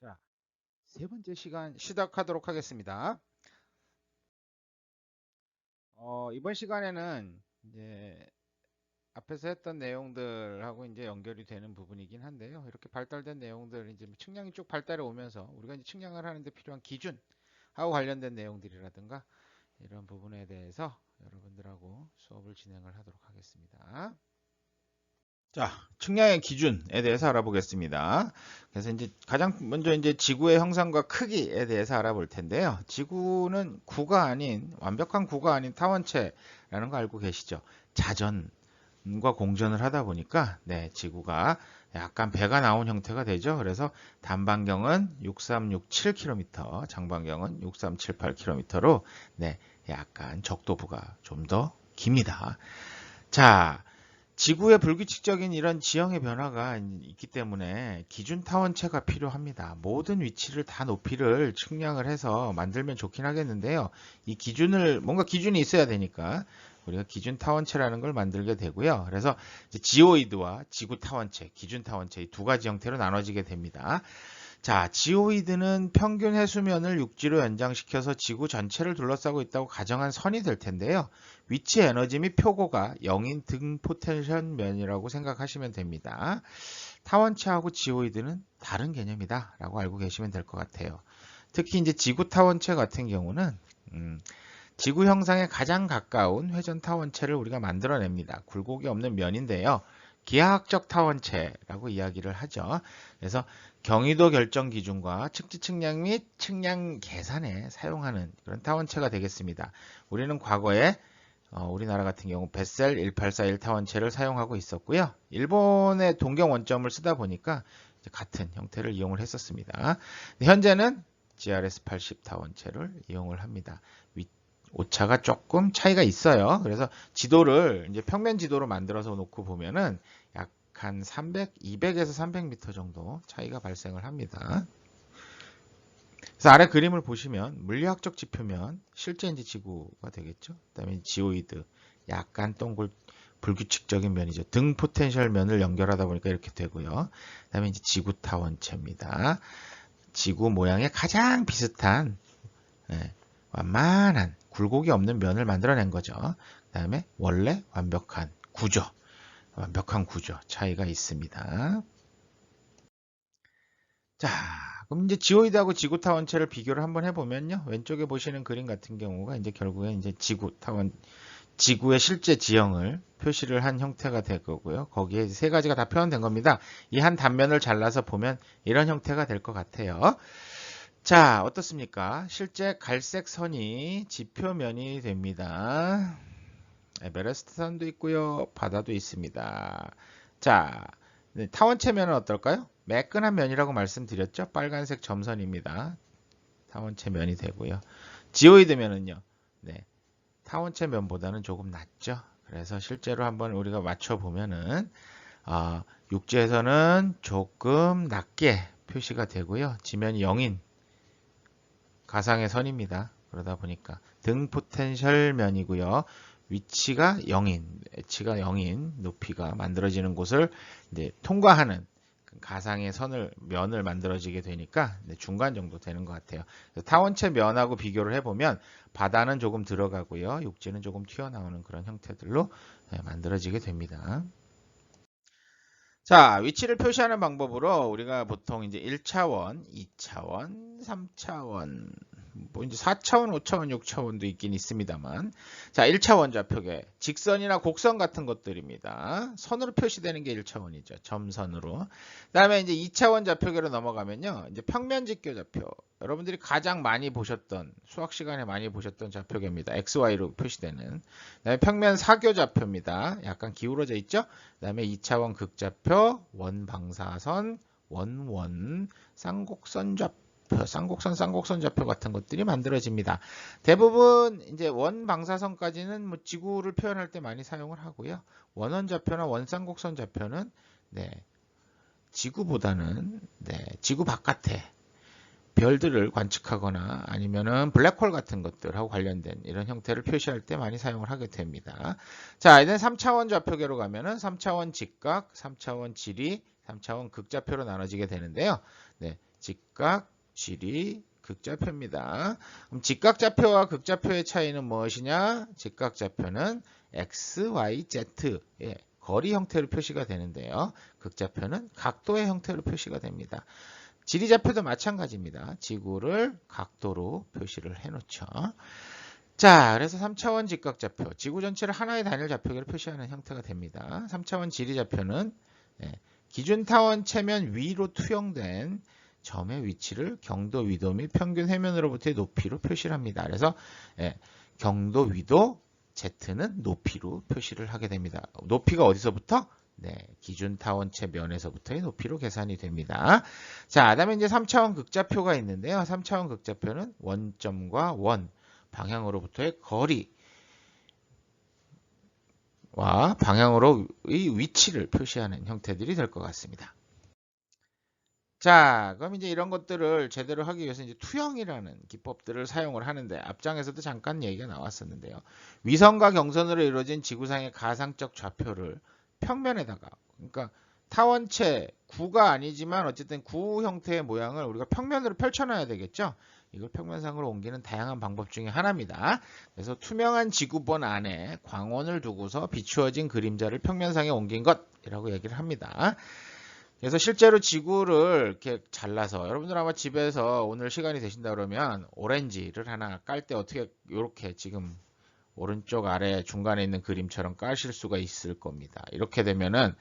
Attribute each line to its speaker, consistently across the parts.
Speaker 1: 자, 세 번째 시간 시작하도록 하겠습니다. 이번 시간에는 이제 앞에서 했던 내용들하고 이제 연결이 되는 부분이긴 한데요. 이렇게 발달된 내용들, 이제 측량이 쭉 발달해 오면서 우리가 이제 측량을 하는데 필요한 기준하고 관련된 내용들이라든가 이런 부분에 대해서 여러분들하고 수업을 진행을 하도록 하겠습니다. 자, 측량의 기준에 대해서 알아보겠습니다. 그래서 이제 가장 먼저 이제 지구의 형상과 크기에 대해서 알아볼 텐데요. 지구는 구가 아닌 완벽한 구가 아닌 타원체라는 거 알고 계시죠? 자전과 공전을 하다 보니까 네, 지구가 약간 배가 나온 형태가 되죠. 그래서 단반경은 6367km, 장반경은 6378km로 네, 약간 적도부가 좀 더 깁니다. 자, 지구의 불규칙적인 이런 지형의 변화가 있기 때문에 기준 타원체가 필요합니다. 모든 위치를 다 높이를 측량을 해서 만들면 좋긴 하겠는데요. 이 기준을 뭔가 기준이 있어야 되니까 우리가 기준 타원체라는 걸 만들게 되고요. 그래서 지오이드와 지구 타원체, 기준 타원체 이 두 가지 형태로 나눠지게 됩니다. 자, 지오이드는 평균 해수면을 육지로 연장시켜서 지구 전체를 둘러싸고 있다고 가정한 선이 될 텐데요. 위치 에너지 및 표고가 0인 등 포텐셜 면이라고 생각하시면 됩니다. 타원체하고 지오이드는 다른 개념이다 라고 알고 계시면 될 것 같아요. 특히 이제 지구 타원체 같은 경우는 지구 형상에 가장 가까운 회전 타원체를 우리가 만들어냅니다. 굴곡이 없는 면인데요. 기하학적 타원체라고 이야기를 하죠. 그래서 경위도 결정 기준과 측지 측량 및 측량 계산에 사용하는 그런 타원체가 되겠습니다. 우리는 과거에 우리나라 같은 경우 베셀 1841 타원체를 사용하고 있었고요. 일본의 동경 원점을 쓰다 보니까 같은 형태를 이용을 했었습니다. 현재는 GRS 80 타원체를 이용을 합니다. 오차가 조금 차이가 있어요. 그래서 지도를 이제 평면 지도로 만들어서 놓고 보면은 약 한 200에서 300m 정도 차이가 발생을 합니다. 그래서 아래 그림을 보시면 물리학적 지표면 실제 이제 지구가 되겠죠. 그다음에 지오이드 약간 동글 불규칙적인 면이죠. 등 포텐셜 면을 연결하다 보니까 이렇게 되고요. 그다음에 이제 지구 타원체입니다. 지구 모양에 가장 비슷한 완만한 굴곡이 없는 면을 만들어낸 거죠. 그 다음에 원래 완벽한 구조 차이가 있습니다. 자, 그럼 이제 지오이드하고 지구 타원체를 비교를 한번 해보면요. 왼쪽에 보시는 그림 같은 경우가 이제 결국엔 이제 지구의 실제 지형을 표시를 한 형태가 될 거고요. 거기에 세 가지가 다 표현된 겁니다. 이 한 단면을 잘라서 보면 이런 형태가 될 것 같아요. 자, 어떻습니까? 실제 갈색 선이 지표면이 됩니다. 에베레스트 산도 있고요. 바다도 있습니다. 자, 네, 타원체면은 어떨까요? 매끈한 면이라고 말씀드렸죠? 빨간색 점선입니다. 타원체면이 되고요. 지오이드면은요. 네, 타원체면보다는 조금 낮죠. 그래서 실제로 한번 우리가 맞춰보면은 육지에서는 조금 낮게 표시가 되고요. 지면이 0인 가상의 선입니다. 그러다 보니까 등 포텐셜 면이고요. 위치가 0인 높이가 만들어지는 곳을 이제 통과하는 가상의 면을 만들어지게 되니까 중간 정도 되는 것 같아요. 타원체 면하고 비교를 해보면 바다는 조금 들어가고요. 육지는 조금 튀어나오는 그런 형태들로 만들어지게 됩니다. 자, 위치를 표시하는 방법으로 우리가 보통 이제 1차원, 2차원, 3차원, 뭐 이제 4차원, 5차원, 6차원도 있긴 있습니다만. 자, 1차원 좌표계, 직선이나 곡선 같은 것들입니다. 선으로 표시되는 게 1차원이죠. 점선으로. 그다음에 이제 2차원 좌표계로 넘어가면요. 이제 평면 직교 좌표. 여러분들이 가장 많이 보셨던 수학 시간에 많이 보셨던 좌표계입니다. XY로 표시되는. 그다음에 평면 사교 좌표입니다. 약간 기울어져 있죠? 그다음에 2차원 극좌표, 원방사선, 원원, 쌍곡선 좌표, 쌍곡선 좌표 같은 것들이 만들어집니다. 대부분 이제 원방사선까지는 뭐 지구를 표현할 때 많이 사용을 하고요. 원원 좌표나 원쌍곡선 좌표는 네, 지구보다는 지구 바깥에 별들을 관측하거나 아니면은 블랙홀 같은 것들하고 관련된 이런 형태를 표시할 때 많이 사용을 하게 됩니다. 자, 이제 3차원 좌표계로 가면은 3차원 직각, 3차원 지리, 3차원 극좌표로 나눠지게 되는데요. 네, 직각, 지리, 극좌표입니다. 그럼 직각좌표와 극좌표의 차이는 무엇이냐? 직각좌표는 x, y, z의 거리 형태로 표시가 되는데요. 극좌표는 각도의 형태로 표시가 됩니다. 지리좌표도 마찬가지입니다. 지구를 각도로 표시를 해놓죠. 자, 그래서 3차원 직각좌표, 지구 전체를 하나의 단일 좌표계로 표시하는 형태가 됩니다. 3차원 지리좌표는 기준 타원 채면 위로 투영된 점의 위치를 경도 위도 및 평균 해면으로부터의 높이로 표시를 합니다. 그래서 경도 위도 Z는 높이로 표시를 하게 됩니다. 높이가 어디서부터? 기준 타원체 면에서부터의 높이로 계산이 됩니다. 자, 그다음에 이제 3차원 극좌표가 있는데요. 3차원 극좌표는 원점과 원 방향으로부터의 거리와 방향으로의 위치를 표시하는 형태들이 될 것 같습니다. 자, 그럼 이제 이런 것들을 제대로 하기 위해서 이제 투영이라는 기법들을 사용을 하는데 앞장에서도 잠깐 얘기가 나왔었는데요. 위성과 경선으로 이루어진 지구상의 가상적 좌표를 평면에다가, 그러니까 타원체 구가 아니지만 어쨌든 구 형태의 모양을 우리가 평면으로 펼쳐놔야 되겠죠. 이걸 평면상으로 옮기는 다양한 방법 중에 하나입니다. 그래서 투명한 지구본 안에 광원을 두고서 비추어진 그림자를 평면상에 옮긴 것이라고 얘기를 합니다. 그래서 실제로 지구를 이렇게 잘라서 여러분들 아마 집에서 오늘 시간이 되신다 그러면 오렌지를 하나 깔 때 어떻게 이렇게 지금 오른쪽 아래 중간에 있는 그림처럼 까실 수가 있을 겁니다. 이렇게 되면은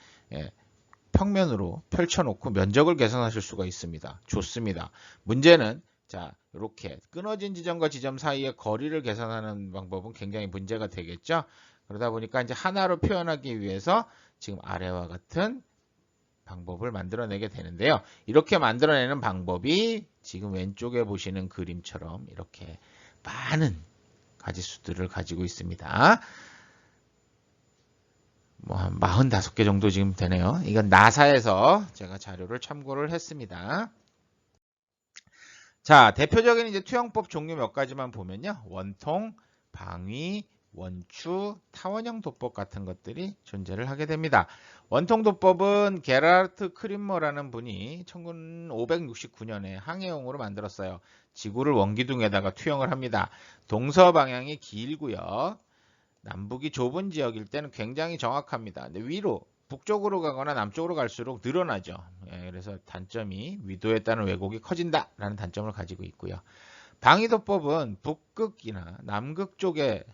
Speaker 1: 평면으로 펼쳐놓고 면적을 계산하실 수가 있습니다. 좋습니다. 문제는 자, 이렇게 끊어진 지점과 지점 사이의 거리를 계산하는 방법은 굉장히 문제가 되겠죠. 그러다 보니까 이제 하나로 표현하기 위해서 지금 아래와 같은 방법을 만들어내게 되는데요. 이렇게 만들어내는 방법이 지금 왼쪽에 보시는 그림처럼 이렇게 많은 가지수들을 가지고 있습니다. 뭐 한 45개 정도 지금 되네요. 이건 나사에서 제가 자료를 참고를 했습니다. 자, 대표적인 이제 투영법 종류 몇 가지만 보면요. 원통, 방위, 원추, 타원형 도법 같은 것들이 존재를 하게 됩니다. 원통 도법은 게라르트 크림머라는 분이 1569년에 항해용으로 만들었어요. 지구를 원기둥에다가 투영을 합니다. 동서 방향이 길고요. 남북이 좁은 지역일 때는 굉장히 정확합니다. 근데 위로 북쪽으로 가거나 남쪽으로 갈수록 늘어나죠. 그래서 단점이 위도에 따른 왜곡이 커진다라는 단점을 가지고 있고요. 방위도법은 북극이나 남극 쪽에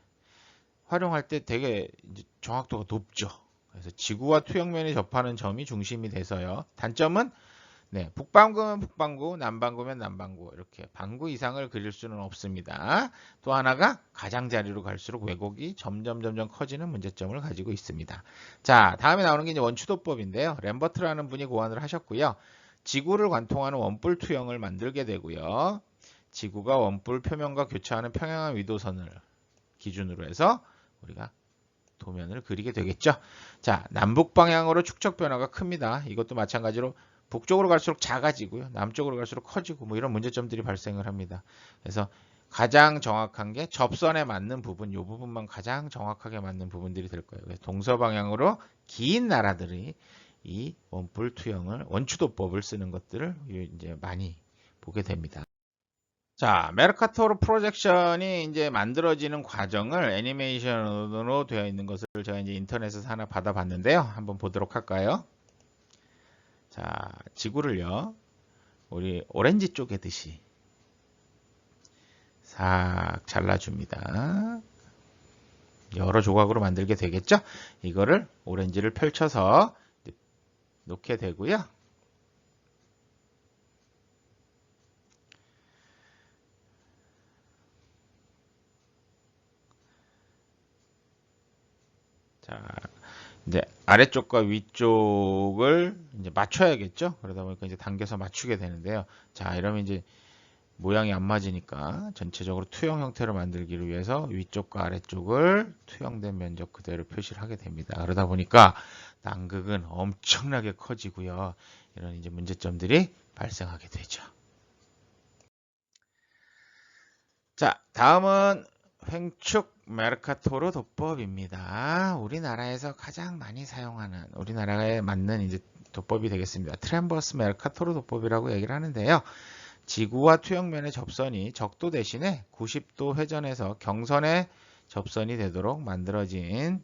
Speaker 1: 활용할 때 되게 이제 정확도가 높죠. 그래서 지구와 투영면이 접하는 점이 중심이 돼서요. 단점은 북반구면 북반구, 남반구면 남반구 이렇게 반구 이상을 그릴 수는 없습니다. 또 하나가 가장자리로 갈수록 왜곡이 점점 커지는 문제점을 가지고 있습니다. 자, 다음에 나오는 게 이제 원추도법인데요. 램버트라는 분이 고안을 하셨고요. 지구를 관통하는 원뿔 투영을 만들게 되고요. 지구가 원뿔 표면과 교차하는 평행한 위도선을 기준으로 해서 우리가 도면을 그리게 되겠죠. 자, 남북 방향으로 축적 변화가 큽니다. 이것도 마찬가지로 북쪽으로 갈수록 작아지고요. 남쪽으로 갈수록 커지고 뭐 이런 문제점들이 발생을 합니다. 그래서 가장 정확한 게 접선에 맞는 부분, 이 부분만 가장 정확하게 맞는 부분들이 될 거예요. 그래서 동서 방향으로 긴 나라들이 이 원뿔 투영을 원추도법을 쓰는 것들을 이제 많이 보게 됩니다. 자, 메르카토르 프로젝션이 이제 만들어지는 과정을 애니메이션으로 되어 있는 것을 제가 이제 인터넷에서 하나 받아봤는데요. 한번 보도록 할까요? 자, 지구를요, 우리 오렌지 쪼개듯이 싹 잘라줍니다. 여러 조각으로 만들게 되겠죠? 이거를 오렌지를 펼쳐서 놓게 되고요. 자, 이제 아래쪽과 위쪽을 이제 맞춰야겠죠? 그러다 보니까 이제 당겨서 맞추게 되는데요. 자, 이러면 이제 모양이 안 맞으니까 전체적으로 투영 형태를 만들기를 위해서 위쪽과 아래쪽을 투영된 면적 그대로 표시를 하게 됩니다. 그러다 보니까 남극은 엄청나게 커지고요. 이런 이제 문제점들이 발생하게 되죠. 자, 다음은 횡축 메르카토르 도법입니다. 우리나라에서 가장 많이 사용하는, 우리나라에 맞는 이제 도법이 되겠습니다. 트랜버스 메르카토르 도법이라고 얘기를 하는데요. 지구와 투영면의 접선이 적도 대신에 90도 회전해서 경선의 접선이 되도록 만들어진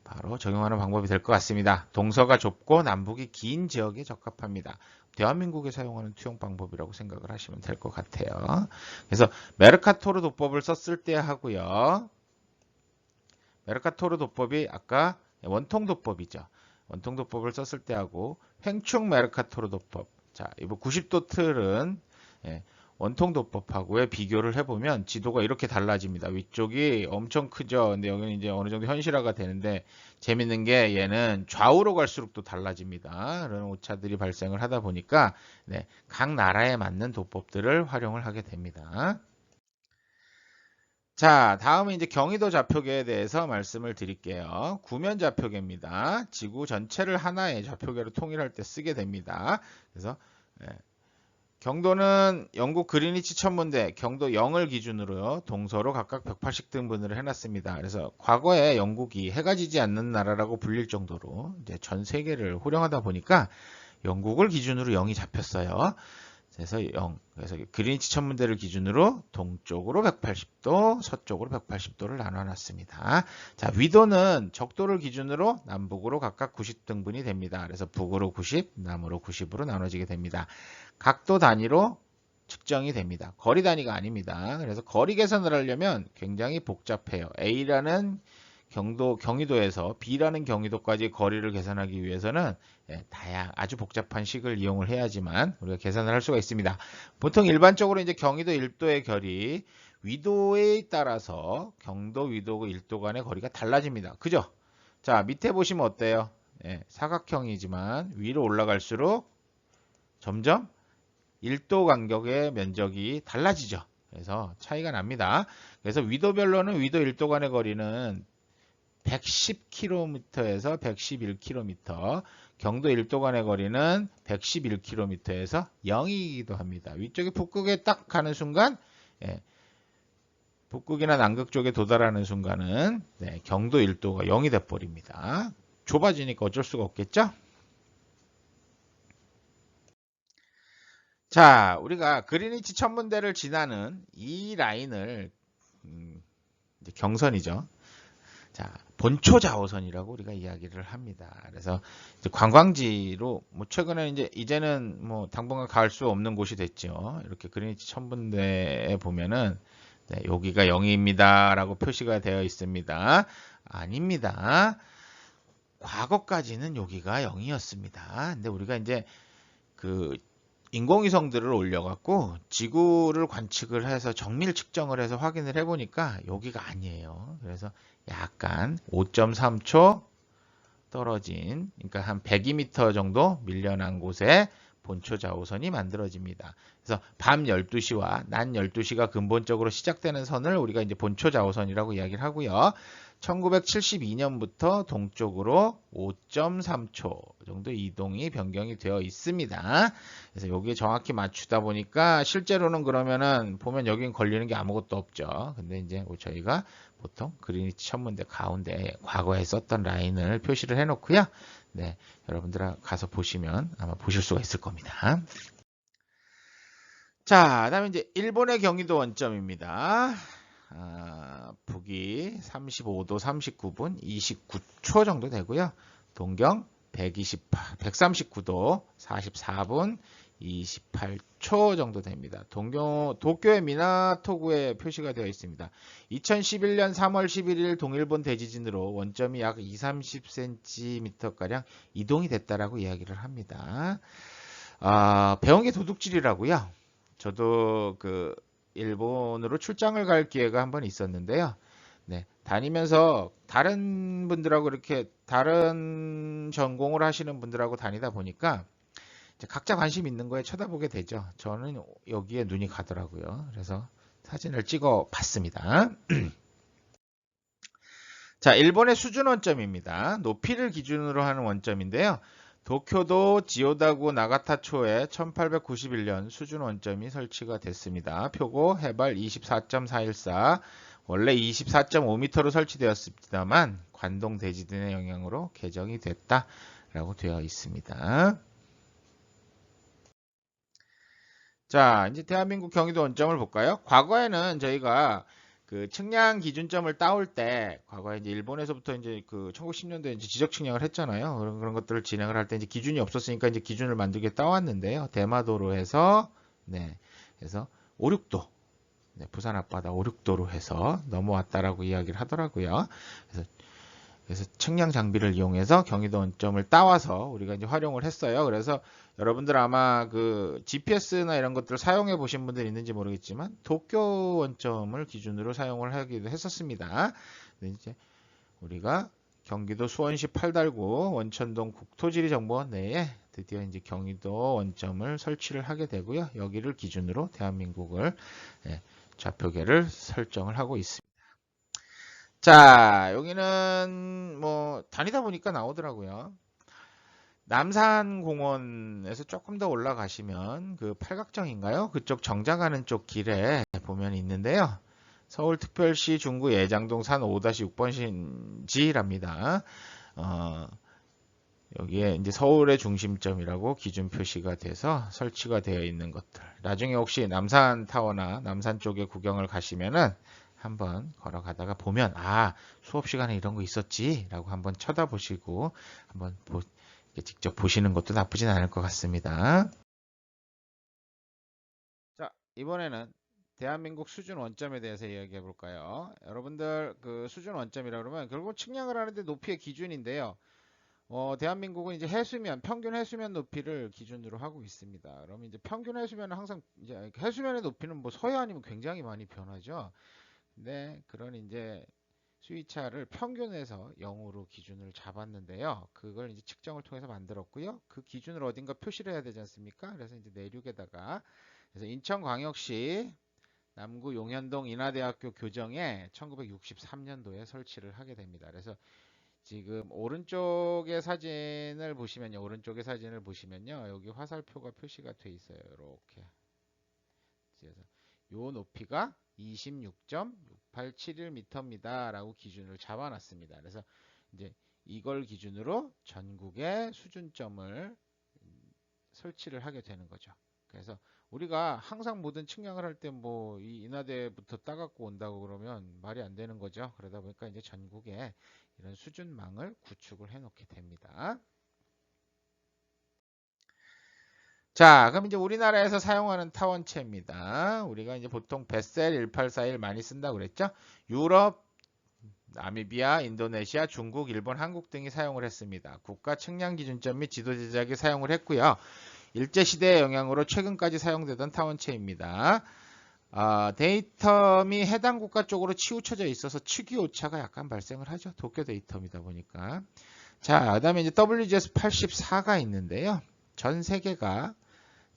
Speaker 1: 바로 적용하는 방법이 될 것 같습니다. 동서가 좁고 남북이 긴 지역에 적합합니다. 대한민국에 사용하는 투영 방법이라고 생각을 하시면 될 것 같아요. 그래서 메르카토르 도법을 썼을 때 하고요. 메르카토르 도법이 아까 원통 도법이죠. 원통 도법을 썼을 때 하고 횡충 메르카토르 도법. 자, 이번 90도 틀은 원통 도법하고의 비교를 해보면 지도가 이렇게 달라집니다. 위쪽이 엄청 크죠. 근데 여기는 이제 어느 정도 현실화가 되는데 재밌는 게 얘는 좌우로 갈수록 또 달라집니다. 그런 오차들이 발생을 하다 보니까 각 나라에 맞는 도법들을 활용을 하게 됩니다. 자, 다음은 이제 경위도 좌표계에 대해서 말씀을 드릴게요. 구면 좌표계입니다. 지구 전체를 하나의 좌표계로 통일할 때 쓰게 됩니다. 그래서 경도는 영국 그리니치 천문대 경도 0을 기준으로 동서로 각각 180등분을 해놨습니다. 그래서 과거에 영국이 해가 지지 않는 나라라고 불릴 정도로 이제 전 세계를 호령하다 보니까 영국을 기준으로 0이 잡혔어요. 그래서 그리니치 천문대를 기준으로 동쪽으로 180도, 서쪽으로 180도를 나눠놨습니다. 자, 위도는 적도를 기준으로 남북으로 각각 90등분이 됩니다. 그래서 북으로 90, 남으로 90으로 나눠지게 됩니다. 각도 단위로 측정이 됩니다. 거리 단위가 아닙니다. 그래서 거리 계산을 하려면 굉장히 복잡해요. A라는 경위도에서 B라는 경위도까지 거리를 계산하기 위해서는 아주 복잡한 식을 이용을 해야지만 우리가 계산을 할 수가 있습니다. 보통 일반적으로 이제 경위도 1도의 결이 위도에 따라서 경도, 위도, 1도 간의 거리가 달라집니다. 그죠? 자, 밑에 보시면 어때요? 사각형이지만 위로 올라갈수록 점점 1도 간격의 면적이 달라지죠. 그래서 차이가 납니다. 그래서 위도별로는 위도 1도 간의 거리는 110km에서 111km, 경도 1도 간의 거리는 111km에서 0이기도 합니다. 위쪽에 북극에 딱 가는 순간, 북극이나 남극 쪽에 도달하는 순간은 경도 1도가 0이 돼버립니다. 좁아지니까 어쩔 수가 없겠죠? 자, 우리가 그리니치 천문대를 지나는 이 라인을 이제 경선이죠. 자, 본초 좌우선이라고 우리가 이야기를 합니다. 그래서 이제 관광지로 최근에 이제는 당분간 갈 수 없는 곳이 됐죠. 이렇게 그리니치 천문대에 보면은 여기가 0입니다라고 표시가 되어 있습니다. 아닙니다. 과거까지는 여기가 0이었습니다. 근데 우리가 이제 그 인공위성들을 올려갖고 지구를 관측을 해서 정밀 측정을 해서 확인을 해보니까 여기가 아니에요. 그래서 약간 5.3초 떨어진, 그러니까 한 102m 정도 밀려난 곳에 본초 좌우선이 만들어집니다. 그래서 밤 12시와 낮 12시가 근본적으로 시작되는 선을 우리가 이제 본초 좌우선이라고 이야기를 하고요. 1972년부터 동쪽으로 5.3초 정도 이동이 변경이 되어 있습니다. 그래서 여기에 정확히 맞추다 보니까 실제로는 그러면은 보면 여긴 걸리는 게 아무것도 없죠. 근데 이제 저희가 보통 그리니치 천문대 가운데 과거에 썼던 라인을 표시를 해놓고요. 여러분들 가서 보시면 아마 보실 수가 있을 겁니다. 자, 그다음에 이제 일본의 경위도 원점입니다. 북위 35도 39분 29초 정도 되고요. 동경 139도 44분 28초 정도 됩니다. 도쿄의 미나토구에 표시가 되어 있습니다. 2011년 3월 11일 동일본 대지진으로 원점이 약 20-30cm가량 이동이 됐다라고 이야기를 합니다. 배운 게 도둑질이라고요. 저도 일본으로 출장을 갈 기회가 한번 있었는데요. 다니면서 다른 분들하고 이렇게 다른 전공을 하시는 분들하고 다니다 보니까 각자 관심 있는 거에 쳐다보게 되죠. 저는 여기에 눈이 가더라고요. 그래서 사진을 찍어 봤습니다. 자, 일본의 수준 원점입니다. 높이를 기준으로 하는 원점인데요. 도쿄도 지오다구 나가타초에 1891년 수준 원점이 설치가 됐습니다. 표고 해발 24.414, 원래 24.5m로 설치되었습니다만 관동 대지진의 영향으로 개정이 됐다. 라고 되어 있습니다. 자, 이제 대한민국 경기도 원점을 볼까요? 과거에는 저희가 그 측량 기준점을 따올 때, 과거에 이제 일본에서부터 이제 그 1910년도에 이제 지적 측량을 했잖아요. 그런 것들을 진행을 할 때 이제 기준이 없었으니까 이제 기준을 만들게 따왔는데요. 대마도로 해서, 네, 그래서 5, 6도, 네, 부산 앞바다 5, 6도로 해서 넘어왔다라고 이야기를 하더라고요. 그래서 측량 장비를 이용해서 경기도 원점을 따와서 우리가 이제 활용을 했어요. 그래서 여러분들 아마 그 GPS나 이런 것들을 사용해 보신 분들 있는지 모르겠지만 도쿄 원점을 기준으로 사용을 하기도 했었습니다. 근데 이제 우리가 경기도 수원시 팔달구 원천동 국토지리정보원 내에 드디어 이제 경기도 원점을 설치를 하게 되고요. 여기를 기준으로 대한민국을 좌표계를 설정을 하고 있습니다. 자, 여기는 뭐 다니다 보니까 나오더라고요. 남산공원에서 조금 더 올라가시면 그 팔각정인가요? 그쪽 정자 가는 쪽 길에 보면 있는데요. 서울특별시 중구 예장동 산 5-6번 신지랍니다. 여기에 이제 서울의 중심점이라고 기준 표시가 돼서 설치가 되어 있는 것들. 나중에 혹시 남산타워나 남산 쪽에 구경을 가시면은 한번 걸어가다가 보면 수업 시간에 이런 거 있었지 라고 한번 쳐다보시고 한번 직접 보시는 것도 나쁘진 않을 것 같습니다. 자, 이번에는 대한민국 수준 원점에 대해서 이야기해 볼까요? 여러분들 그 수준 원점이라 그러면 결국 측량을 하는데 높이의 기준인데요. 대한민국은 이제 해수면, 평균 해수면 높이를 기준으로 하고 있습니다. 그러면 이제 평균 해수면은 항상 이제 해수면의 높이는 뭐 서해안이면 굉장히 많이 변하죠. 네, 그런 이제 수위차를 평균에서 0으로 기준을 잡았는데요. 그걸 이제 측정을 통해서 만들었고요. 그 기준을 어딘가 표시를 해야 되지 않습니까? 그래서 이제 내륙에다가 그래서 인천광역시 남구 용현동 인하대학교 교정에 1963년도에 설치를 하게 됩니다. 그래서 지금 오른쪽의 사진을 보시면요. 오른쪽의 사진을 보시면요. 여기 화살표가 표시가 돼 있어요. 이렇게. 그래서 요 높이가 26.6871m입니다. 라고 기준을 잡아놨습니다. 그래서 이제 이걸 기준으로 전국의 수준점을 설치를 하게 되는 거죠. 그래서 우리가 항상 모든 측량을 할 때 뭐 이 인하대부터 따갖고 온다고 그러면 말이 안 되는 거죠. 그러다 보니까 이제 전국에 이런 수준망을 구축을 해 놓게 됩니다. 자, 그럼 이제 우리나라에서 사용하는 타원체입니다. 우리가 이제 보통 베셀 1841 많이 쓴다고 그랬죠? 유럽, 나미비아, 인도네시아, 중국, 일본, 한국 등이 사용을 했습니다. 국가 측량 기준점 및 지도 제작에 사용을 했고요. 일제시대의 영향으로 최근까지 사용되던 타원체입니다. 데이텀이 해당 국가 쪽으로 치우쳐져 있어서 축이 오차가 약간 발생을 하죠. 도쿄 데이텀이다 보니까. 자, 그 다음에 이제 WGS 84가 있는데요. 전 세계가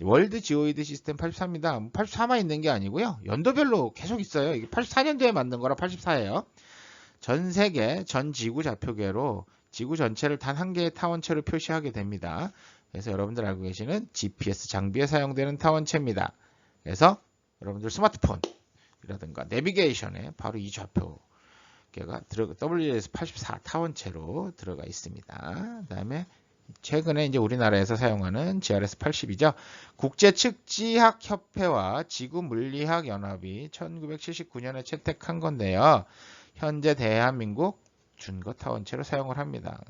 Speaker 1: 월드 지오이드 시스템 84입니다. 84만 있는 게 아니고요. 연도별로 계속 있어요. 이게 84년도에 만든 거라 84예요. 전 세계, 전 지구 좌표계로 지구 전체를 단 한 개의 타원체로 표시하게 됩니다. 그래서 여러분들 알고 계시는 GPS 장비에 사용되는 타원체입니다. 그래서 여러분들 스마트폰이라든가 내비게이션에 바로 이 좌표계가 WGS 84 타원체로 들어가 있습니다. 그 다음에 최근에 이제 우리나라에서 사용하는 GRS 80이죠. 국제측지학협회와 지구물리학연합이 1979년에 채택한 건데요. 현재 대한민국 준거 타원체로 사용을 합니다.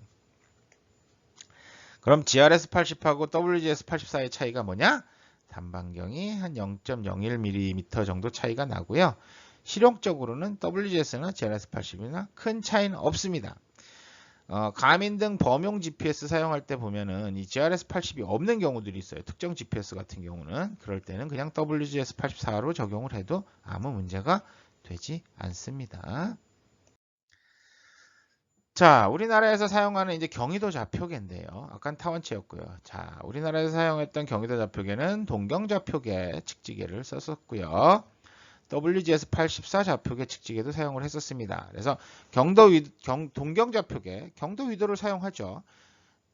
Speaker 1: 그럼 GRS 80하고 WGS 84의 차이가 뭐냐? 단반경이 한 0.01mm 정도 차이가 나고요. 실용적으로는 WGS나 GRS 80이나 큰 차이는 없습니다. 가민 등 범용 GPS 사용할 때 보면은 이 GRS 80이 없는 경우들이 있어요. 특정 GPS 같은 경우는. 그럴 때는 그냥 WGS 84로 적용을 해도 아무 문제가 되지 않습니다. 자, 우리나라에서 사용하는 이제 경의도 좌표계인데요. 아까 타원체였고요. 자, 우리나라에서 사용했던 경의도 좌표계는 동경 좌표계 측지계를 썼었고요. WGS 84 좌표계 측지계도 사용을 했었습니다. 그래서 동경 좌표계, 경도 위도를 사용하죠.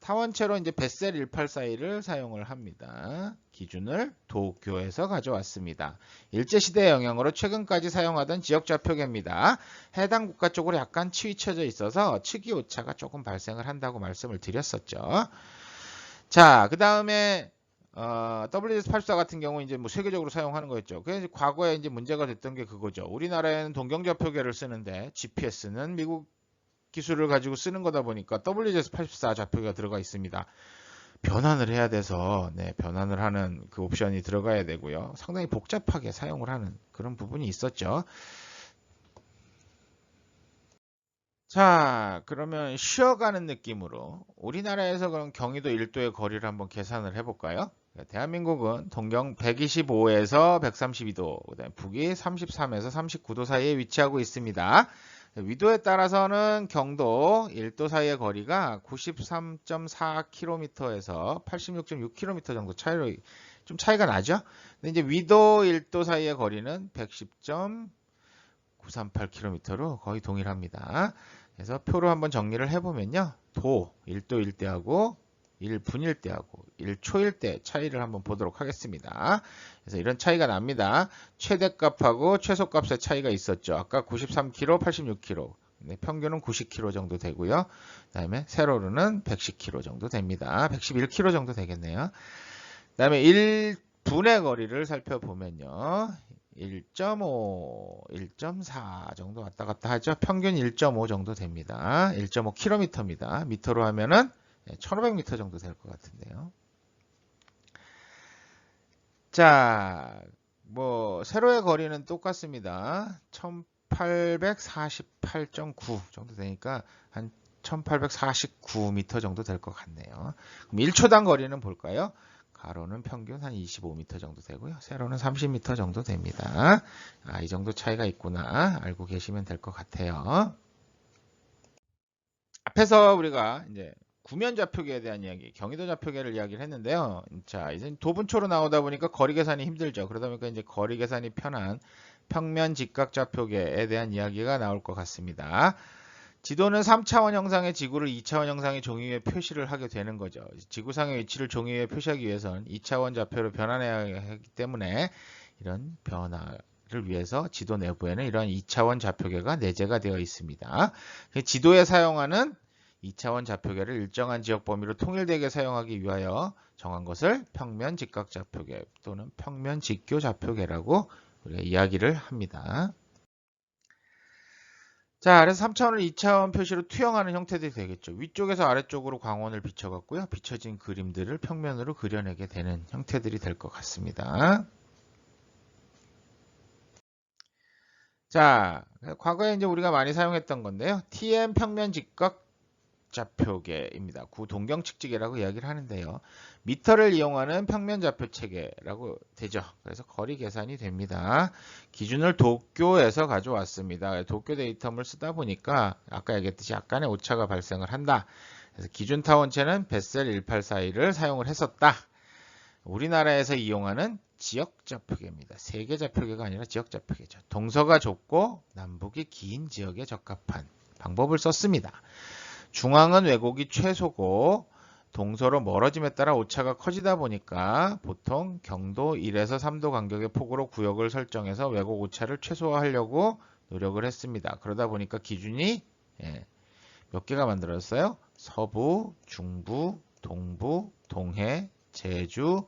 Speaker 1: 타원체로 이제 벳셀 1842를 사용을 합니다. 기준을 도쿄에서 가져왔습니다. 일제시대의 영향으로 최근까지 사용하던 지역좌표계입니다. 해당 국가 쪽으로 약간 치우쳐져 있어서 측이 오차가 조금 발생을 한다고 말씀을 드렸었죠. 자, 그 다음에 WS84 같은 경우 이제 뭐 세계적으로 사용하는 거였죠. 그래서 과거에 이제 문제가 됐던 게 그거죠. 우리나라에는 동경좌표계를 쓰는데 GPS는 미국 기술을 가지고 쓰는 거다 보니까 WS84 좌표가 들어가 있습니다. 변환을 해야 돼서 변환을 하는 그 옵션이 들어가야 되고요. 상당히 복잡하게 사용을 하는 그런 부분이 있었죠. 자, 그러면 쉬어가는 느낌으로 우리나라에서 그럼 경의도 1도의 거리를 한번 계산을 해볼까요? 대한민국은 동경 125에서 132도, 그다음에 북위 33에서 39도 사이에 위치하고 있습니다. 위도에 따라서는 경도 1도 사이의 거리가 93.4km에서 86.6km 정도 좀 차이가 나죠? 근데 이제 위도 1도 사이의 거리는 110.938km로 거의 동일합니다. 그래서 표로 한번 정리를 해보면요. 도 1도 1대하고 1분 1대하고 1초 1대 차이를 한번 보도록 하겠습니다. 그래서 이런 차이가 납니다. 최대값하고 최소값의 차이가 있었죠. 아까 93km, 86km. 평균은 90km 정도 되고요. 그 다음에 세로로는 110km 정도 됩니다. 111km 정도 되겠네요. 그 다음에 1분의 거리를 살펴보면요. 1.5, 1.4 정도 왔다 갔다 하죠. 평균 1.5 정도 됩니다. 1.5km입니다. 미터로 하면은 1500m 정도 될 것 같은데요. 자, 뭐 세로의 거리는 똑같습니다. 1848.9 정도 되니까 한 1849m 정도 될 것 같네요. 그럼 1초당 거리는 볼까요? 가로는 평균 한 25m 정도 되고요. 세로는 30m 정도 됩니다. 이 정도 차이가 있구나 알고 계시면 될 것 같아요. 앞에서 우리가 이제 구면 좌표계에 대한 이야기, 경의도 좌표계를 이야기를 했는데요. 자, 이제 도분초로 나오다 보니까 거리 계산이 힘들죠. 그러다 보니까 이제 거리 계산이 편한 평면 직각 좌표계에 대한 이야기가 나올 것 같습니다. 지도는 3차원 형상의 지구를 2차원 형상의 종이 위에 표시를 하게 되는 거죠. 지구상의 위치를 종이 위에 표시하기 위해선 2차원 좌표로 변환해야 하기 때문에 이런 변화를 위해서 지도 내부에는 이런 2차원 좌표계가 내재가 되어 있습니다. 지도에 사용하는 2차원 좌표계를 일정한 지역 범위로 통일되게 사용하기 위하여 정한 것을 평면 직각 좌표계 또는 평면 직교 좌표계라고 우리가 이야기를 합니다. 자, 그래서 3차원을 2차원 표시로 투영하는 형태들이 되겠죠. 위쪽에서 아래쪽으로 광원을 비춰갖고요. 비춰진 그림들을 평면으로 그려내게 되는 형태들이 될 것 같습니다. 자, 과거에 이제 우리가 많이 사용했던 건데요. TM 평면 직각 좌표계입니다. 구동경 측지계라고 이야기를 하는데요. 미터를 이용하는 평면 좌표 체계라고 되죠. 그래서 거리 계산이 됩니다. 기준을 도쿄에서 가져왔습니다. 도쿄 데이터를 쓰다 보니까 아까 얘기했듯이 약간의 오차가 발생을 한다. 그래서 기준 타원체는 벳셀 1842를 사용을 했었다. 우리나라에서 이용하는 지역 좌표계입니다. 세계 좌표계가 아니라 지역 좌표계죠. 동서가 좁고 남북이 긴 지역에 적합한 방법을 썼습니다. 중앙은 왜곡이 최소고 동서로 멀어짐에 따라 오차가 커지다 보니까 보통 경도 1에서 3도 간격의 폭으로 구역을 설정해서 왜곡 오차를 최소화하려고 노력을 했습니다. 그러다 보니까 기준이 몇 개가 만들어졌어요? 서부, 중부, 동부, 동해, 제주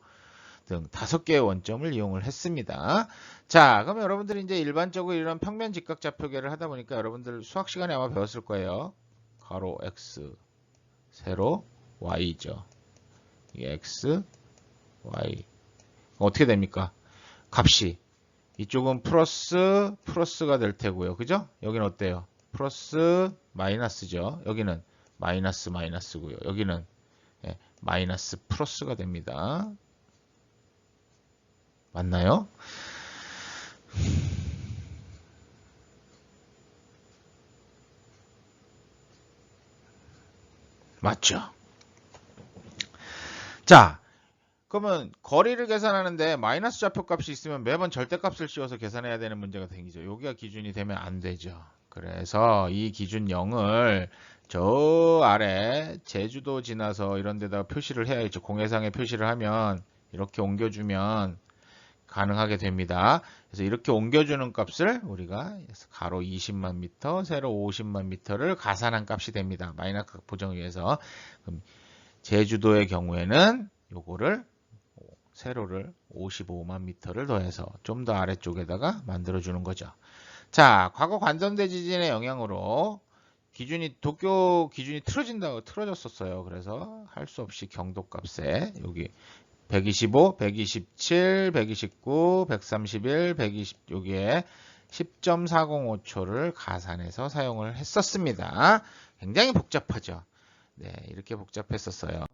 Speaker 1: 등 5개의 원점을 이용을 했습니다. 자, 그럼 여러분들이 이제 일반적으로 이런 평면 직각 좌표계를 하다 보니까 여러분들 수학 시간에 아마 배웠을 거예요. 가로 x, 세로 y죠. x, y. 어떻게 됩니까? 값이 이쪽은 플러스가 될 테고요. 그죠? 여기는 어때요? 플러스 마이너스죠. 여기는 마이너스고요. 여기는 마이너스 플러스가 됩니다. 맞나요? 맞죠? 자, 그러면 거리를 계산하는데 마이너스 좌표값이 있으면 매번 절대값을 씌워서 계산해야 되는 문제가 생기죠. 여기가 기준이 되면 안 되죠. 그래서 이 기준 0을 저 아래 제주도 지나서 이런 데다가 표시를 해야겠죠. 공해상에 표시를 하면 이렇게 옮겨주면 가능하게 됩니다. 그래서 이렇게 옮겨주는 값을 우리가 가로 20만 미터, 세로 50만 미터를 가산한 값이 됩니다. 마이너스 보정을 위해서. 그럼 제주도의 경우에는 요거를 세로를 55만 미터를 더해서 좀 더 아래쪽에다가 만들어주는 거죠. 자, 과거 관성대 지진의 영향으로 도쿄 기준이 틀어졌었어요. 그래서 할 수 없이 경도값에 여기 125, 127, 129, 131, 120 여기에 10.405초를 가산해서 사용을 했었습니다. 굉장히 복잡하죠. 네, 이렇게 복잡했었어요.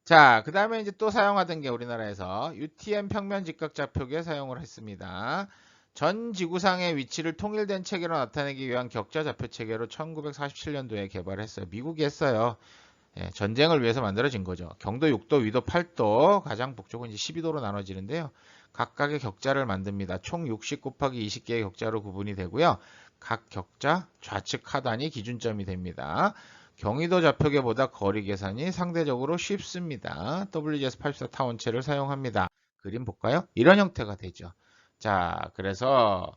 Speaker 1: 자, 그 다음에 이제 또 사용하던 게 우리나라에서 UTM 평면 직각좌표기에 사용을 했습니다. 전 지구상의 위치를 통일된 체계로 나타내기 위한 격자 좌표 체계로 1947년도에 개발했어요. 미국이 했어요. 예, 전쟁을 위해서 만들어진 거죠. 경도 6도, 위도 8도, 가장 북쪽은 이제 12도로 나눠지는데요. 각각의 격자를 만듭니다. 총 60 곱하기 20개의 격자로 구분이 되고요. 각 격자 좌측 하단이 기준점이 됩니다. 경의도 좌표계보다 거리 계산이 상대적으로 쉽습니다. WGS84 타원체를 사용합니다. 그림 볼까요? 이런 형태가 되죠. 자, 그래서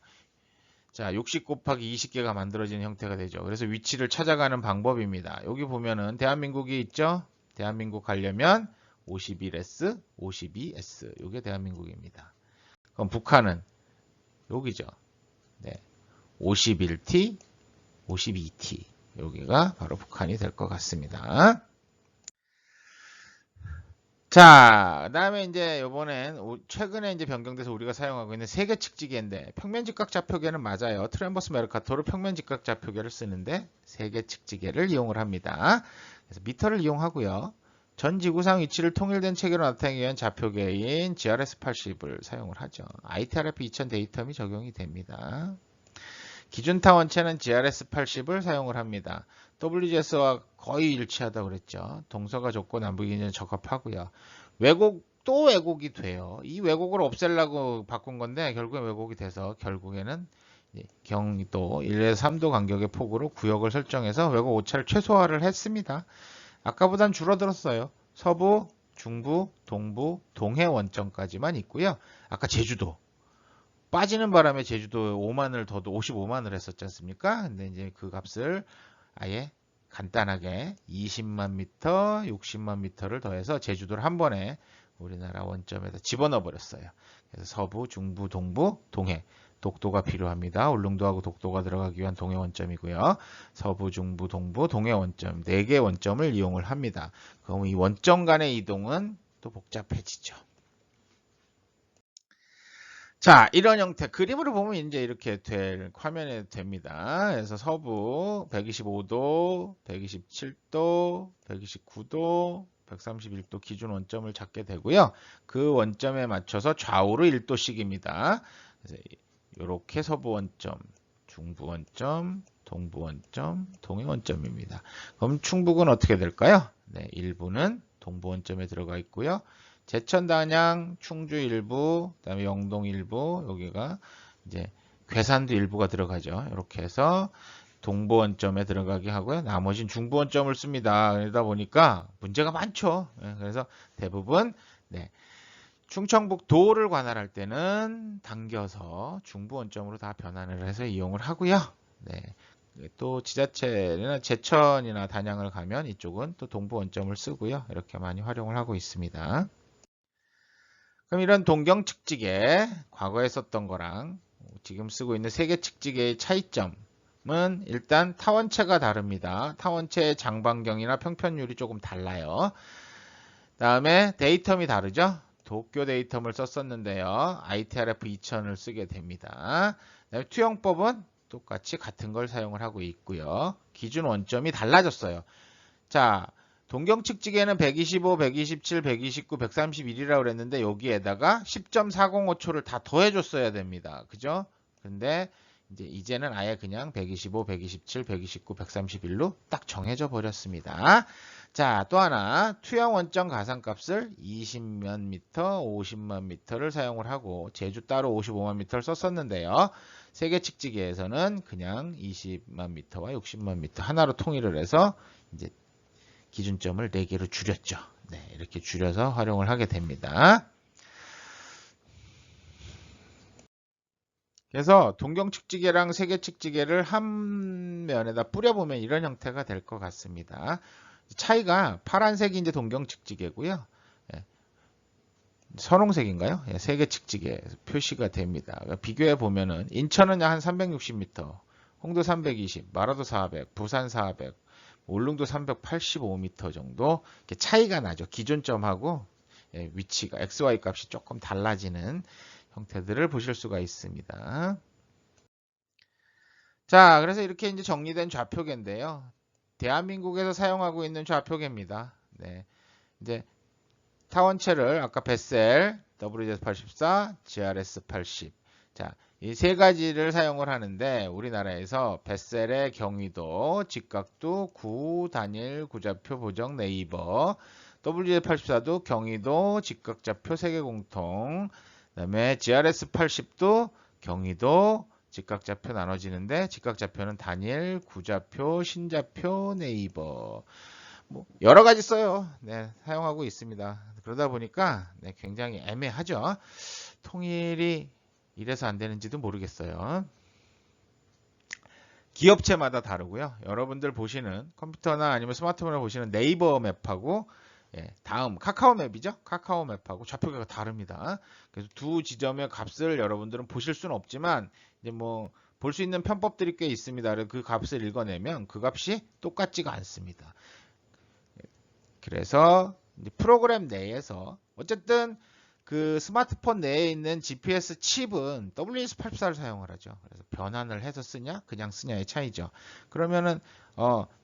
Speaker 1: 60 곱하기 20개가 만들어지는 형태가 되죠. 그래서 위치를 찾아가는 방법입니다. 여기 보면은 대한민국이 있죠? 대한민국 가려면 51S, 52S. 이게 대한민국입니다. 그럼 북한은 여기죠. 네. 51T, 52T. 여기가 바로 북한이 될 것 같습니다. 자, 그다음에 이제 요번엔 최근에 이제 변경돼서 우리가 사용하고 있는 세계 측지계인데 평면 직각 좌표계는 맞아요. 트램버스 메르카토로 평면 직각 좌표계를 쓰는데 세계 측지계를 이용을 합니다. 그래서 미터를 이용하고요. 전 지구상 위치를 통일된 체계로 나타내기 위한 좌표계인 GRS80을 사용을 하죠. ITRF 2000 데이텀이 적용이 됩니다. 기준 타원체는 GRS80을 사용을 합니다. WGS와 거의 일치하다고 그랬죠. 동서가 좁고 남북이 굉장히 적합하고요. 또 왜곡이 돼요. 이 왜곡을 없애려고 바꾼 건데 결국엔 왜곡이 돼서 결국에는 경도 1에서 3도 간격의 폭으로 구역을 설정해서 왜곡 오차를 최소화를 했습니다. 아까보단 줄어들었어요. 서부, 중부, 동부, 동해 원점까지만 있고요. 아까 제주도 빠지는 바람에 제주도에 5만을 더도 55만을 했었지 않습니까? 근데 이제 그 값을 아예 간단하게 20만 미터, 60만 미터를 더해서 제주도를 한 번에 우리나라 원점에다 집어넣어 버렸어요. 그래서 서부, 중부, 동부, 동해. 독도가 필요합니다. 울릉도하고 독도가 들어가기 위한 동해 원점이고요. 서부, 중부, 동부, 동해 원점 4개 원점을 이용을 합니다. 그럼 이 원점 간의 이동은 또 복잡해지죠. 자, 이런 형태 그림으로 보면 이제 이렇게 화면에 됩니다. 그래서 서부 125도, 127도, 129도, 131도 기준 원점을 잡게 되고요. 그 원점에 맞춰서 좌우로 1도씩입니다. 그래서 이렇게 서부 원점, 중부 원점, 동부 원점, 동해 원점입니다. 그럼 충북은 어떻게 될까요? 네, 일부는 동부 원점에 들어가 있고요. 제천, 단양, 충주 일부, 그다음에 영동 일부, 여기가 이제 괴산도 일부가 들어가죠. 이렇게 해서 동부 원점에 들어가게 하고요. 나머지는 중부 원점을 씁니다. 그러다 보니까 문제가 많죠. 그래서 대부분 충청북도를 관할할 때는 당겨서 중부 원점으로 다 변환을 해서 이용을 하고요. 또 지자체나 제천이나 단양을 가면 이쪽은 또 동부 원점을 쓰고요. 이렇게 많이 활용을 하고 있습니다. 그럼 이런 동경 측지계 과거에 썼던 거랑 지금 쓰고 있는 세계 측지계의 차이점은 일단 타원체가 다릅니다. 타원체의 장반경이나 평편율이 조금 달라요. 다음에 데이텀이 다르죠. 도쿄 데이텀을 썼었는데요. ITRF 2000을 쓰게 됩니다. 그다음에 투영법은 똑같이 같은 걸 사용을 하고 있고요. 기준 원점이 달라졌어요. 자, 동경 측지계는 125, 127, 129, 131이라고 그랬는데 여기에다가 10.405초를 다 더해줬어야 됩니다. 그죠? 근데 이제는 아예 그냥 125, 127, 129, 131로 딱 정해져 버렸습니다. 자, 또 하나 투영 원점 가상값을 20만 미터, 50만 미터를 사용을 하고 제주 따로 55만 미터를 썼었는데요. 세계 측지기에서는 그냥 20만 미터와 60만 미터 하나로 통일을 해서 이제 기준점을 4개로 줄였죠. 네, 이렇게 줄여서 활용을 하게 됩니다. 그래서 동경 측지계랑 세계 측지계를 한 면에다 뿌려보면 이런 형태가 될 것 같습니다. 차이가 파란색이 이제 동경 측지계고요. 예, 선홍색인가요? 예, 세계 측지계 표시가 됩니다. 비교해 보면은 인천은 약 한 360m, 홍도 320, 마라도 400, 부산 400, 울릉도 385m 정도 이렇게 차이가 나죠. 기준점하고 예, 위치가 XY 값이 조금 달라지는 형태들을 보실 수가 있습니다. 자, 그래서 이렇게 이제 정리된 좌표계인데요. 대한민국에서 사용하고 있는 좌표계입니다. 네. 이제 타원체를 아까 베셀, WZ84, GRS80. 자, 이 세 가지를 사용을 하는데 우리나라에서 베셀의 경위도, 직각도, 구, 단일, 구좌표, 보정, 네이버, WZ84도 경위도, 직각좌표, 세계 공통, 그다음에 GRS80도 경위도, 직각좌표 나눠지는데 직각좌표는 단일, 구좌표, 신좌표, 네이버 뭐 여러 가지 써요. 네, 사용하고 있습니다. 그러다 보니까 네, 굉장히 애매하죠. 통일이 이래서 안 되는지도 모르겠어요. 기업체마다 다르고요. 여러분들 보시는 컴퓨터나 아니면 스마트폰을 보시는 네이버 맵하고 예, 다음 카카오 맵이죠. 카카오 맵하고 좌표가 다릅니다. 그래서 두 지점의 값을 여러분들은 보실 수는 없지만 이제 뭐 볼 수 있는 편법들이 꽤 있습니다. 그 값을 읽어내면 그 값이 똑같지가 않습니다. 그래서 프로그램 내에서 어쨌든 그 스마트폰 내에 있는 GPS 칩은 WS84를 사용을 하죠. 그래서 변환을 해서 쓰냐, 그냥 쓰냐의 차이죠. 그러면은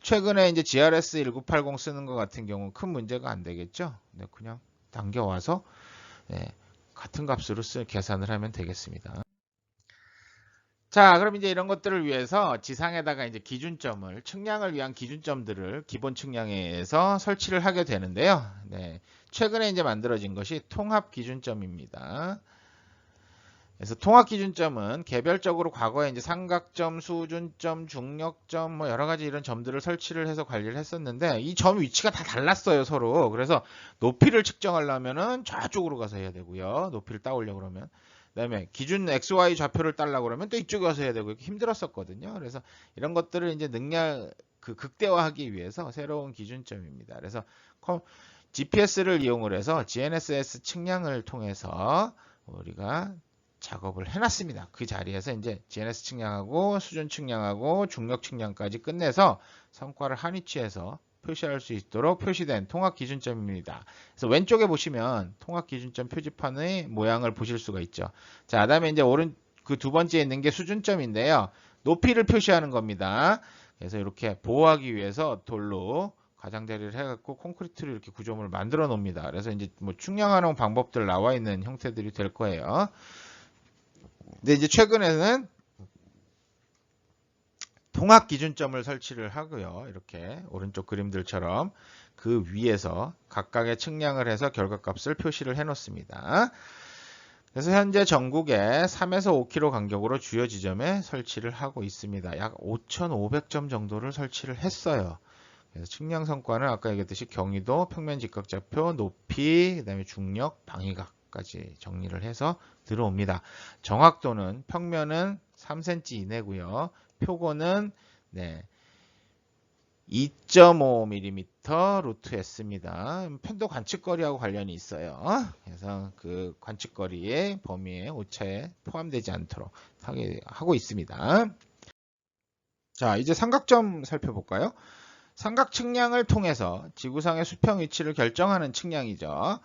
Speaker 1: 최근에 이제 GRS 1980 쓰는 것 같은 경우는 큰 문제가 안 되겠죠. 네, 그냥 당겨와서 네, 같은 값으로 계산을 하면 되겠습니다. 자, 그럼 이제 이런 것들을 위해서 지상에다가 이제 기준점을, 측량을 위한 기준점들을 기본 측량에서 설치를 하게 되는데요. 네, 최근에 이제 만들어진 것이 통합 기준점입니다. 그래서 통합 기준점은 개별적으로 과거에 이제 삼각점, 수준점, 중력점, 뭐 여러 가지 이런 점들을 설치를 해서 관리를 했었는데 이 점 위치가 다 달랐어요, 서로. 그래서 높이를 측정하려면은 저쪽으로 가서 해야 되고요. 높이를 따오려고 그러면. 그다음에 기준 XY 좌표를 따려고 그러면 또 이쪽에 가서 해야 되고 힘들었었거든요. 그래서 이런 것들을 이제 극대화하기 위해서 새로운 기준점입니다. 그래서 GPS를 이용을 해서 GNSS 측량을 통해서 우리가 작업을 해놨습니다. 그 자리에서 이제 GNS 측량하고 수준 측량하고 중력 측량까지 끝내서 성과를 한 위치에서 표시할 수 있도록 표시된 통합 기준점입니다. 그래서 왼쪽에 보시면 통합 기준점 표지판의 모양을 보실 수가 있죠. 자, 그다음에 이제 그 두 번째에 있는 게 수준점인데요. 높이를 표시하는 겁니다. 그래서 이렇게 보호하기 위해서 돌로 가장자리를 해갖고 콘크리트를 이렇게 구조물을 만들어 놓습니다. 그래서 이제 뭐 측량하는 방법들 나와 있는 형태들이 될 거예요. 근데 이제 최근에는 통합 기준점을 설치를 하고요. 이렇게 오른쪽 그림들처럼 그 위에서 각각의 측량을 해서 결과값을 표시를 해 놓습니다. 그래서 현재 전국에 3에서 5km 간격으로 주요 지점에 설치를 하고 있습니다. 약 5,500점 정도를 설치를 했어요. 그래서 측량 성과는 아까 얘기했듯이 경위도, 평면 직각좌표, 높이, 그다음에 중력, 방위각까지 정리를 해서 들어옵니다. 정확도는 평면은 3cm 이내고요. 표고는 네, 2.5mm 루트 S입니다. 편도 관측거리하고 관련이 있어요. 그래서 그 관측거리의 범위에 오차에 포함되지 않도록 하고 있습니다. 자, 이제 삼각점 살펴볼까요? 삼각 측량을 통해서 지구상의 수평 위치를 결정하는 측량이죠.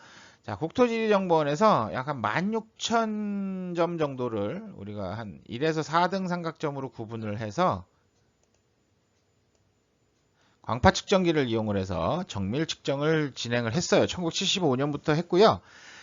Speaker 1: 자, 국토지리정보원에서 약 한 16,000점 정도를 우리가 한 1에서 4등 삼각점으로 구분을 해서 광파 측정기를 이용을 해서 정밀 측정을 진행을 했어요. 1975년부터 했고요.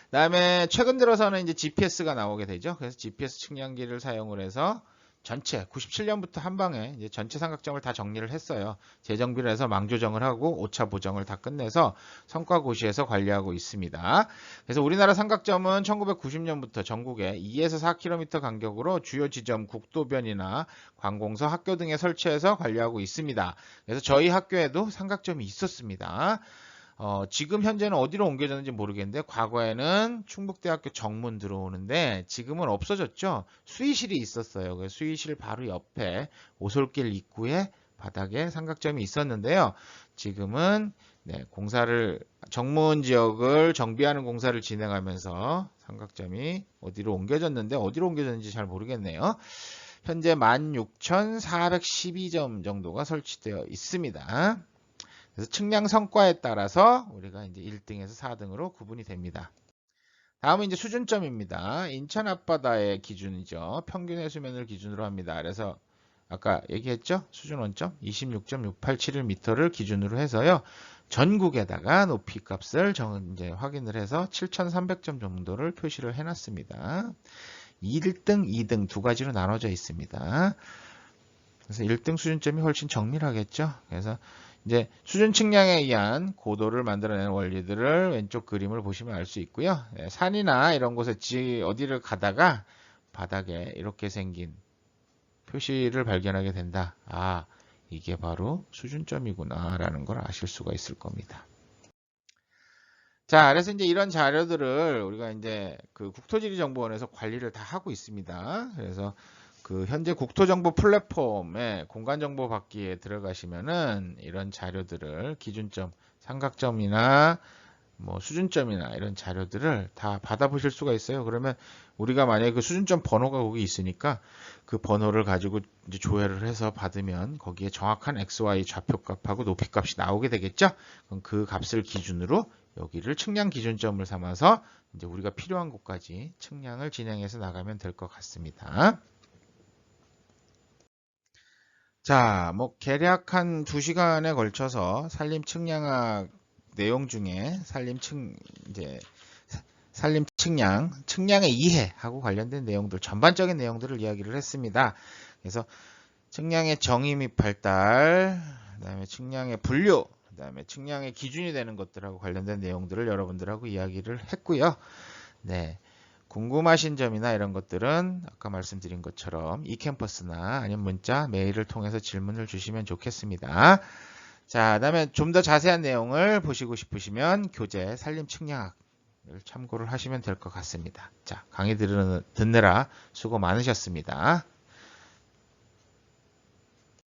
Speaker 1: 그다음에 최근 들어서는 이제 GPS가 나오게 되죠. 그래서 GPS 측량기를 사용을 해서 전체 97년부터 한 방에 이제 전체 삼각점을 다 정리를 했어요. 재정비를 해서 망조정을 하고 오차 보정을 다 끝내서 성과고시에서 관리하고 있습니다. 그래서 우리나라 삼각점은 1990년부터 전국에 2에서 4km 간격으로 주요 지점 국도변이나 관공서, 학교 등에 설치해서 관리하고 있습니다. 그래서 저희 학교에도 삼각점이 있었습니다. 지금 현재는 어디로 옮겨졌는지 모르겠는데 과거에는 충북대학교 정문 들어오는데 지금은 없어졌죠. 수의실이 있었어요. 그 수의실 바로 옆에 오솔길 입구에 바닥에 삼각점이 있었는데요. 지금은 공사를 정문 지역을 정비하는 공사를 진행하면서 삼각점이 어디로 옮겨졌는데 어디로 옮겨졌는지 잘 모르겠네요. 현재 16,412점 정도가 설치되어 있습니다. 그래서 측량 성과에 따라서 우리가 이제 1등에서 4등으로 구분이 됩니다. 다음은 이제 수준점입니다. 인천 앞바다의 기준이죠. 평균 해수면을 기준으로 합니다. 그래서 아까 얘기했죠? 수준 원점 26.6871m를 기준으로 해서요. 전국에다가 높이 값을 이제 확인을 해서 7,300점 정도를 표시를 해놨습니다. 1등, 2등 두 가지로 나눠져 있습니다. 그래서 1등 수준점이 훨씬 정밀하겠죠. 그래서 이제 수준 측량에 의한 고도를 만들어내는 원리들을 왼쪽 그림을 보시면 알 수 있고요. 산이나 이런 곳에 어디를 가다가 바닥에 이렇게 생긴 표시를 발견하게 된다. 아, 이게 바로 수준점이구나 라는 걸 아실 수가 있을 겁니다. 자, 그래서 이제 이런 자료들을 우리가 이제 그 국토지리정보원에서 관리를 다 하고 있습니다. 그래서 그 현재 국토정보 플랫폼에 공간정보 받기에 들어가시면은 이런 자료들을 기준점, 삼각점이나 뭐 수준점이나 이런 자료들을 다 받아보실 수가 있어요. 그러면 우리가 만약에 그 수준점 번호가 거기 있으니까 그 번호를 가지고 이제 조회를 해서 받으면 거기에 정확한 XY 좌표값하고 높이값이 나오게 되겠죠. 그럼 그 값을 기준으로 여기를 측량 기준점을 삼아서 이제 우리가 필요한 곳까지 측량을 진행해서 나가면 될 것 같습니다. 자, 뭐 개략 한 2시간에 걸쳐서 산림 측량학 내용 중에 산림 측량의 이해하고 관련된 내용들, 전반적인 내용들을 이야기를 했습니다. 그래서 측량의 정의 및 발달, 그다음에 측량의 분류, 그다음에 측량의 기준이 되는 것들하고 관련된 내용들을 여러분들하고 이야기를 했고요. 네. 궁금하신 점이나 이런 것들은 아까 말씀드린 것처럼 e캠퍼스나 아니면 문자, 메일을 통해서 질문을 주시면 좋겠습니다. 자, 그다음에 좀 더 자세한 내용을 보시고 싶으시면 교재 산림 측량학을 참고를 하시면 될 것 같습니다. 자, 강의 듣느라 수고 많으셨습니다.